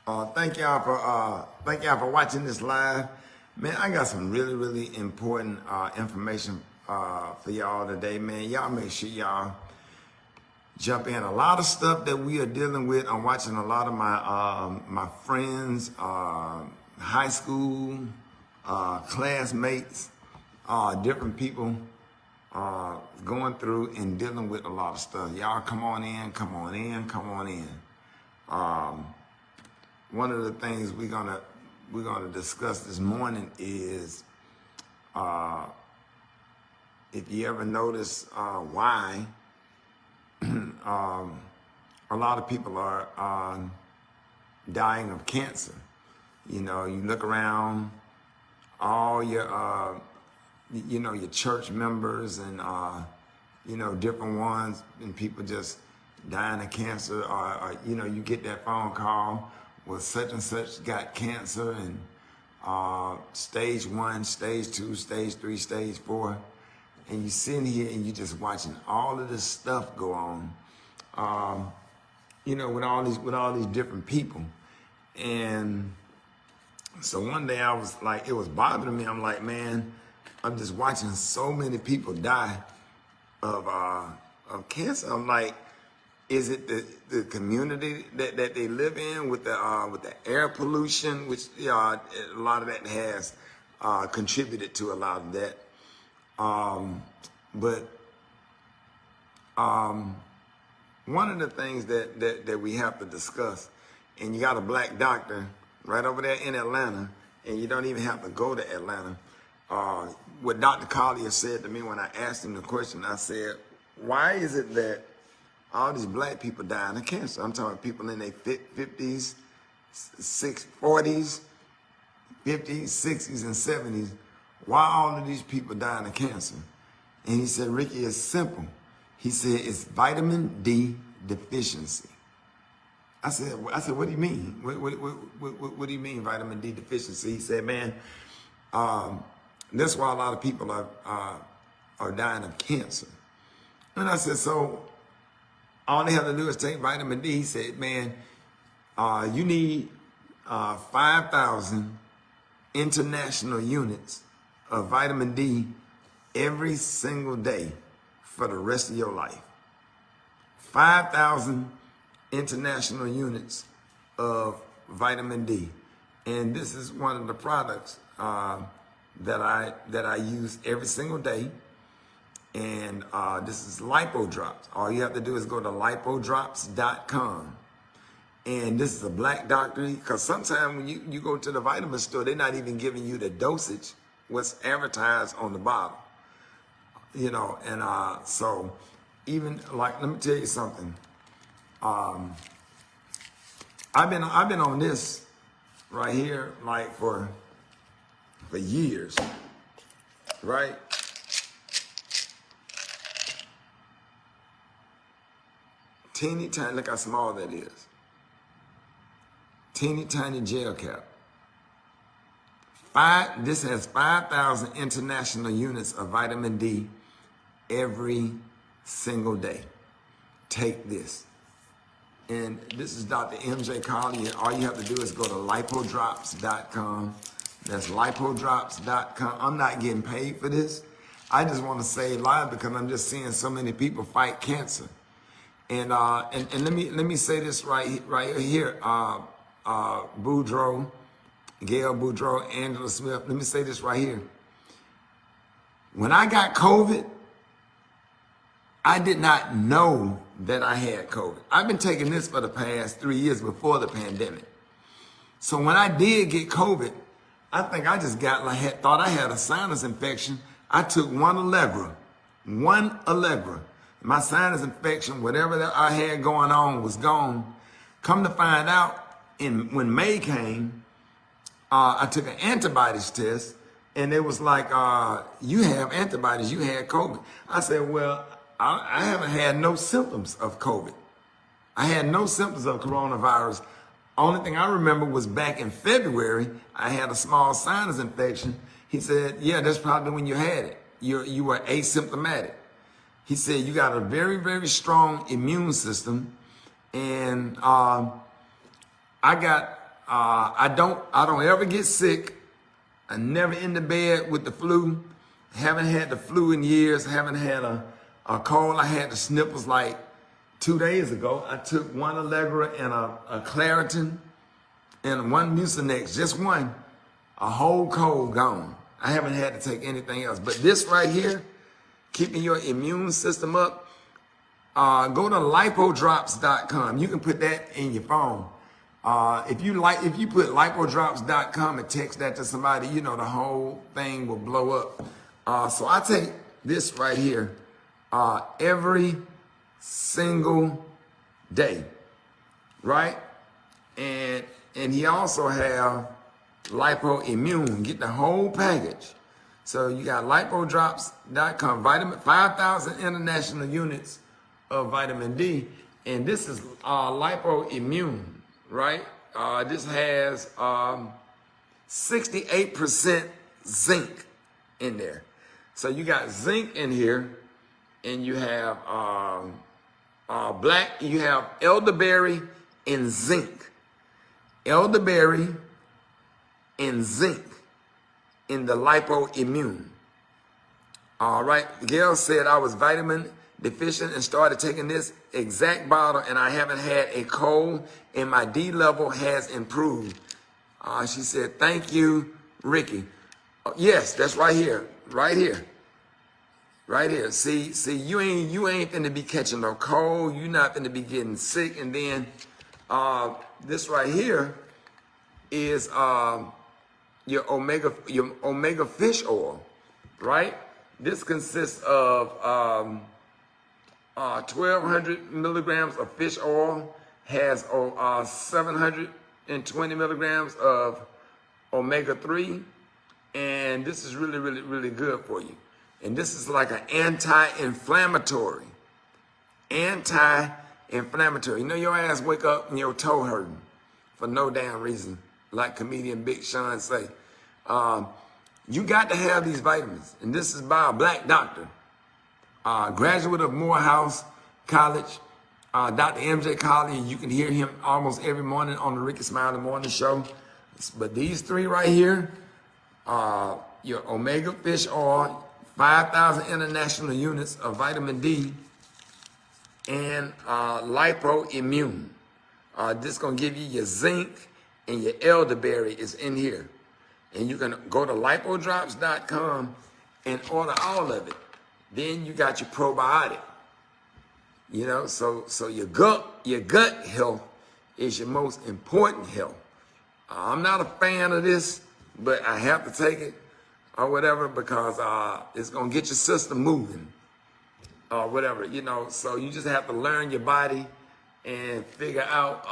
Thank y'all for watching this live. Man, I got some really important information for y'all today, man. Y'all make sure y'all jump in. A lot of stuff that we are dealing with. I'm watching a lot of my friends, high school classmates, different people going through and dealing with a lot of stuff. Y'all come on in. One of the things we're gonna discuss this morning is if you ever notice why a lot of people are dying of cancer. You know, you look around, all your your church members and different ones, and people just dying of cancer, or you get that phone call, well, such and such got cancer, and stage 1, stage 2, stage 3, stage 4, and you sitting here and you just watching all of this stuff go on, with all these different people. And so one day I was like, it was bothering me. I'm like, man, I'm just watching so many people die of cancer. I'm like, is it the community that they live in with the air pollution, which a lot of that has contributed to a lot of that. But one of the things that we have to discuss, and you got a black doctor right over there in Atlanta, and you don't even have to go to Atlanta. What Dr. Collier said to me when I asked him the question, I said, why is it that all these black people dying of cancer? I'm talking about people in their 50s, 40s, 50s, 60s, and 70s. Why all of these people dying of cancer? And he said, Ricky, it's simple. He said, it's vitamin D deficiency. I said, what do you mean? What do you mean vitamin D deficiency? He said, man, that's why a lot of people are dying of cancer. And I said, so all they have to do is take vitamin D. He said, man, you need 5,000 international units of vitamin D every single day for the rest of your life. 5,000 international units of vitamin D. And this is one of the products that I use every single day. And this is Lipo Drops. All you have to do is go to lipodrops.com. And this is a black doctor, because sometimes when you go to the vitamin store, they're not even giving you the dosage, what's advertised on the bottle. And so even like, let me tell you something. I've been on this right here like for years, right? Teeny tiny, look how small that is. Teeny tiny gel cap. This has 5,000 international units of vitamin D every single day. Take this. And this is Dr. MJ Collier. All you have to do is go to lipodrops.com. That's lipodrops.com. I'm not getting paid for this. I just want to save lives because I'm just seeing so many people fight cancer. And let me say this right here. Boudreaux, Gail Boudreaux, Angela Smith. Let me say this right here. When I got COVID, I did not know that I had COVID. I've been taking this for the past 3 years before the pandemic. So when I did get COVID, I think I just thought I had a sinus infection. I took one Allegra. My sinus infection, whatever that I had going on, was gone. Come to find out, when May came, I took an antibodies test, and it was like, you have antibodies, you had COVID. I said, well, I haven't had no symptoms of COVID. I had no symptoms of coronavirus. Only thing I remember was back in February, I had a small sinus infection. He said, yeah, that's probably when you had it. You were asymptomatic. He said, you got a very strong immune system. And I got I don't ever get sick. I never in the bed with the flu. Haven't had the flu in years. Haven't had a cold. I had the sniffles like 2 days ago. I took one Allegra and a Claritin and one Mucinex, just one. A whole cold gone. I haven't had to take anything else. But this right here, keeping your immune system up, go to lipodrops.com. You can put that in your phone. If you put lipodrops.com and text that to somebody, you know the whole thing will blow up. So I take this right here every single day, right? And he also have Lipo Immune. Get the whole package. So you got lipodrops.com, 5,000 international units of vitamin D, and this is Lipo Immune, right? This has 68% zinc in there. So you got zinc in here, and you have you have elderberry and zinc. Elderberry and zinc in the Lipo Immune. All right, Gail said I was vitamin deficient and started taking this exact bottle, and I haven't had a cold, and my D level has improved. She said, thank you, Ricky. Yes, that's right here, right here. Right here. See, you ain't finna be catching no cold. You're not finna be getting sick. And then this right here is your omega fish oil, right? This consists of 1,200 milligrams of fish oil, has 720 milligrams of omega-3, and this is really, really, really good for you. And this is like an anti-inflammatory. Anti-inflammatory. You know your ass wake up and your toe hurting for no damn reason, like comedian Big Sean say. You got to have these vitamins, and this is by a black doctor, graduate of Morehouse College, Dr. MJ Collier. You can hear him almost every morning on the Rickey Smiley Morning Show. But these three right here, your omega fish oil, 5,000 international units of vitamin D, and Lipo Immune. This is gonna give you your zinc, and your elderberry is in here. And you can go to lipodrops.com and order all of it. Then you got your probiotic. You know, so your gut health is your most important health. I'm not a fan of this, but I have to take it or whatever because it's gonna get your system moving or whatever, you know. So you just have to learn your body and figure out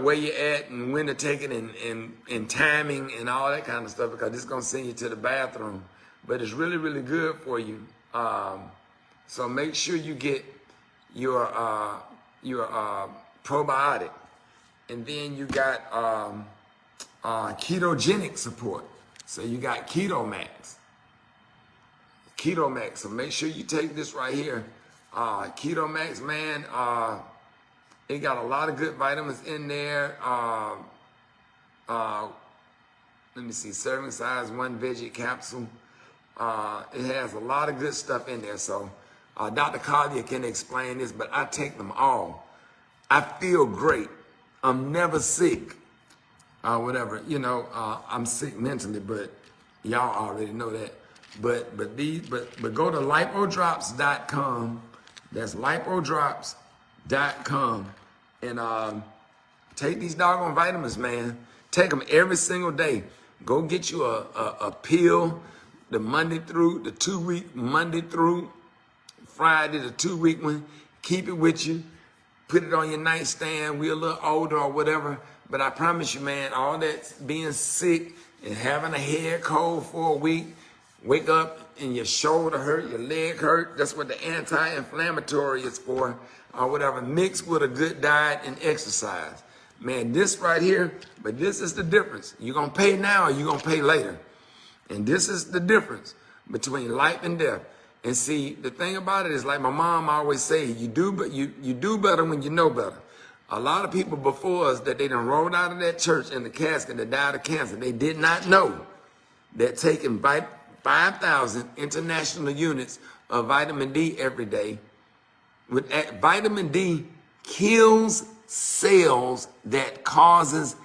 where you're at and when to take it and timing and all that kind of stuff, because it's gonna send you to the bathroom. But it's really, really good for you. So make sure you get your probiotic. And then you got ketogenic support. So you got Keto Max. So make sure you take this right here. Keto Max, man, it got a lot of good vitamins in there. Let me see, serving size, 1 veggie capsule. It has a lot of good stuff in there. So Dr. Collier can explain this, but I take them all. I feel great. I'm never sick. Whatever, you know, I'm sick mentally, but y'all already know that. But go to lipodrops.com. That's lipodrops.com. And take these doggone vitamins, man. Take them every single day. Go get you a pill, the 2-week, Monday through Friday, the 2-week one. Keep it with you. Put it on your nightstand. We're a little older or whatever. But I promise you, man, all that being sick and having a head cold for a week, wake up and your shoulder hurt, your leg hurt. That's what the anti-inflammatory is for, or whatever, mixed with a good diet and exercise. Man, this right here, but this is the difference. You're going to pay now or you're going to pay later. And this is the difference between life and death. And see, the thing about it is, like my mom always say, you do better when you know better. A lot of people before us that they done rolled out of that church in the casket that died of cancer, they did not know that taking 5,000 international units of vitamin D every day, vitamin D kills cells that causes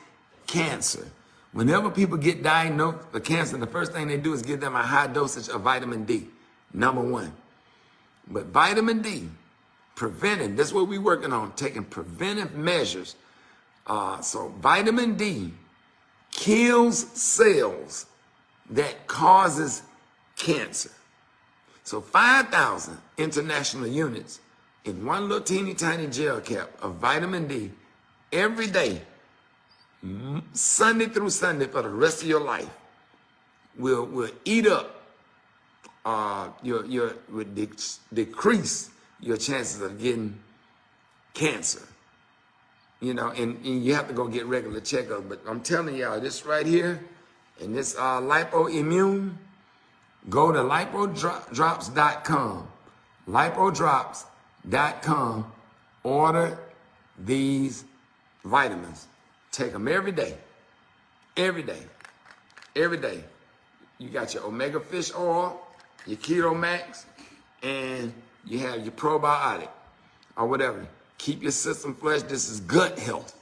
cancer. Whenever people get diagnosed with cancer, the first thing they do is give them a high dosage of vitamin D, number one. But vitamin D, preventive, that's what we're working on, taking preventive measures. So vitamin D kills cells that causes cancer. So 5,000 international units in one little teeny tiny gel cap of vitamin D every day, Sunday through Sunday for the rest of your life, will eat up decrease your chances of getting cancer. You know, and you have to go get regular checkups. But I'm telling y'all, this right here, and this lipoimmune, go to lipodrops.com. Lipodrops.com. Order these vitamins. Take them every day. Every day. Every day. You got your omega fish oil, your Keto Max, and you have your probiotic or whatever. Keep your system fresh. This is gut health.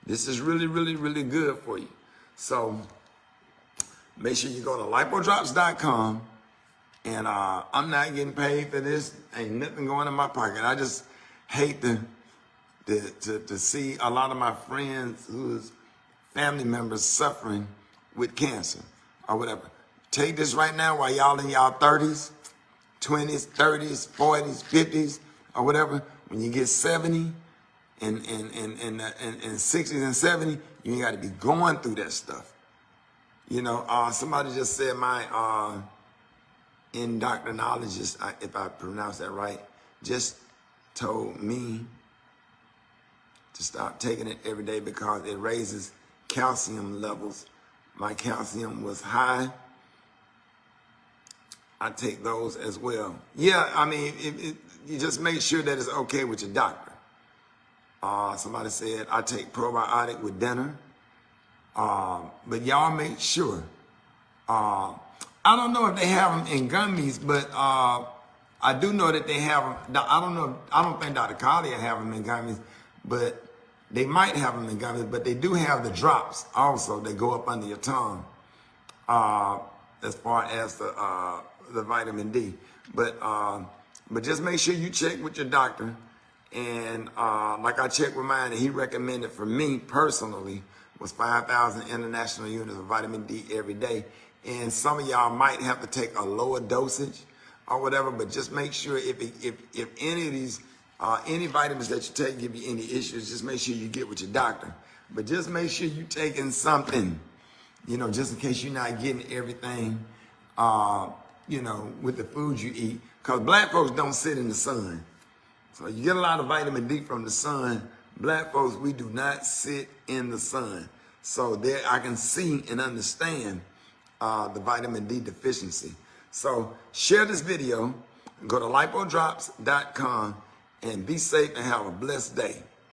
This is really, really, really good for you. So make sure you go to lipodrops.com. And I'm not getting paid for this. Ain't nothing going in my pocket. I just hate to see a lot of my friends whose family members suffering with cancer or whatever. Take this right now while y'all in y'all 30s, 20s, 30s, 40s, 50s, or whatever. When you get 70 and 60s and 70, you ain't got to be going through that stuff. You know, somebody just said my endocrinologist, if I pronounce that right, just told me to stop taking it every day because it raises calcium levels. My calcium was high. I take those as well. Yeah, I mean, you just make sure that it's okay with your doctor. Somebody said I take probiotic with dinner. But y'all make sure. I don't know if they have them in gummies, but I do know that they have them. I don't know. I don't think Dr. Collier have them in gummies, but they might have them in gummies. But they do have the drops also. They go up under your tongue as far as the vitamin D. But just make sure you check with your doctor. And like I checked with mine, and he recommended for me personally was 5,000 international units of vitamin D every day. And some of y'all might have to take a lower dosage or whatever, but just make sure if any of these, any vitamins that you take give you any issues, just make sure you get with your doctor. But just make sure you're taking something, you know, just in case you're not getting everything, you know, with the food you eat. Because black folks don't sit in the sun. So you get a lot of vitamin D from the sun. Black folks, we do not sit in the sun. So there I can see and understand the vitamin D deficiency. So share this video, go to lipodrops.com and be safe and have a blessed day.